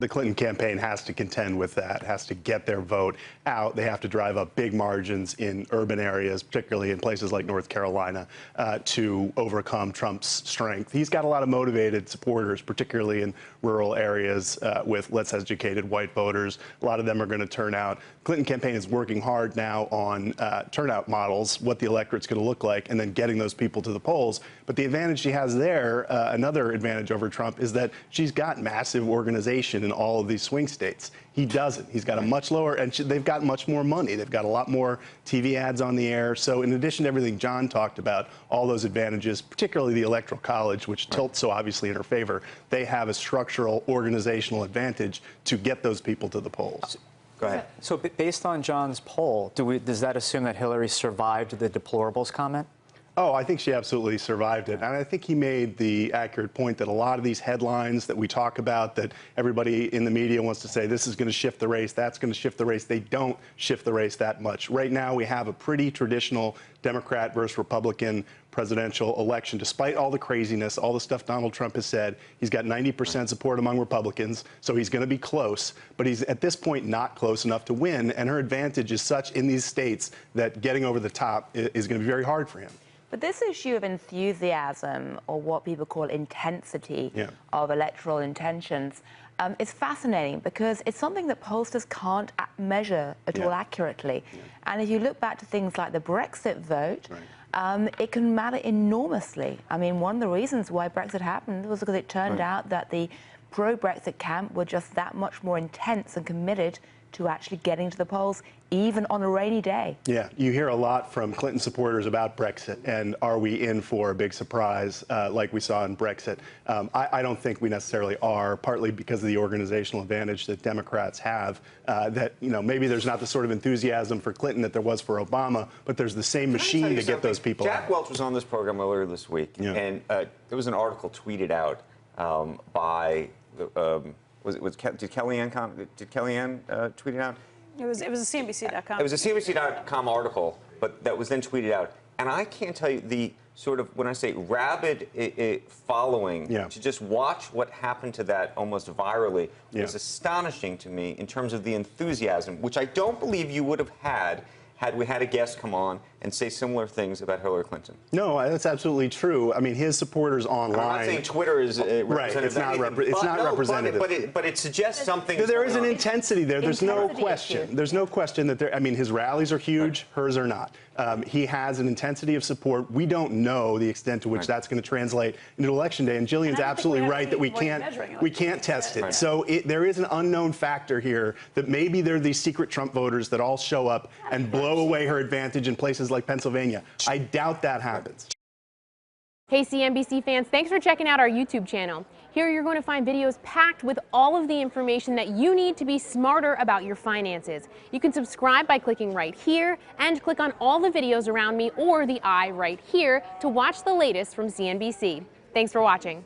The Clinton campaign has to contend with that, has to get their vote out. They have to drive up big margins in urban areas, particularly in places like North Carolina, to overcome Trump's strength. He's got a lot of motivated supporters, particularly in rural areas with less educated white voters. A lot of them are going to turn out. The Clinton campaign is working hard now on turnout models, what the electorate's going to look like, and then getting those people to the polls. But the advantage she has there, another advantage over Trump, is that she's got massive organization in all of these swing states. He doesn't. He's got a much lower, and they've got much more money. They've got a lot more TV ads on the air. So in addition to everything John talked about, all those advantages, particularly the Electoral College, which tilts so obviously in her favor, they have a structural organizational advantage to get those people to the polls. Go ahead. So based on John's poll, does that assume that Hillary survived the deplorables comment? Oh, I think she absolutely survived it. And I think he made the accurate point that a lot of these headlines that we talk about, that everybody in the media wants to say, this is going to shift the race, that's going to shift the race, they don't shift the race that much. Right now, we have a pretty traditional Democrat versus Republican presidential election. Despite all the craziness, all the stuff Donald Trump has said, he's got 90% support among Republicans, so he's going to be close. But he's, at this point, not close enough to win. And her advantage is such in these states that getting over the top is going to be very hard for him. But this issue of enthusiasm, or what people call intensity of electoral intentions, is fascinating because it's something that pollsters can't measure at all accurately. And if you look back to things like the Brexit vote, it can matter enormously. I mean, one of the reasons why Brexit happened was because it turned out that the pro-Brexit camp were just that much more intense and committed to actually getting to the polls, even on a rainy day. Yeah, you hear a lot from Clinton supporters about Brexit, and are we in for a big surprise like we saw in Brexit? I don't think we necessarily are, partly because of the organizational advantage that Democrats have, that, you know, maybe there's not the sort of enthusiasm for Clinton that there was for Obama, but there's the same machine to get those people Jack out. Welch was on this program earlier this week, and there was an article tweeted out by did Kellyanne tweet it out? It was a CNBC.com. It was a CNBC.com article, but that was then tweeted out. And I can't tell you the sort of, when I say rabid following, to just watch what happened to that almost virally was astonishing to me in terms of the enthusiasm, which I don't believe you would have had we had a guest come on and say similar things about Hillary Clinton. No, that's absolutely true. I mean, his supporters online. I'm not saying Twitter is representative. It's not representative. But it suggests something. There is an intensity there. There's no question. There's no question that there. I mean, his rallies are huge. Hers are not. He has an intensity of support. We don't know the extent to which that's going to translate into election day. And Gillian's absolutely right that we can't test it. So there is an unknown factor here that maybe there are these secret Trump voters that all show up and blow away her advantage in places like Pennsylvania. I doubt that happens. Hey CNBC fans, thanks for checking out our YouTube channel. Here you're going to find videos packed with all of the information that you need to be smarter about your finances. You can subscribe by clicking right here and click on all the videos around me or the I right here to watch the latest from CNBC. Thanks for watching.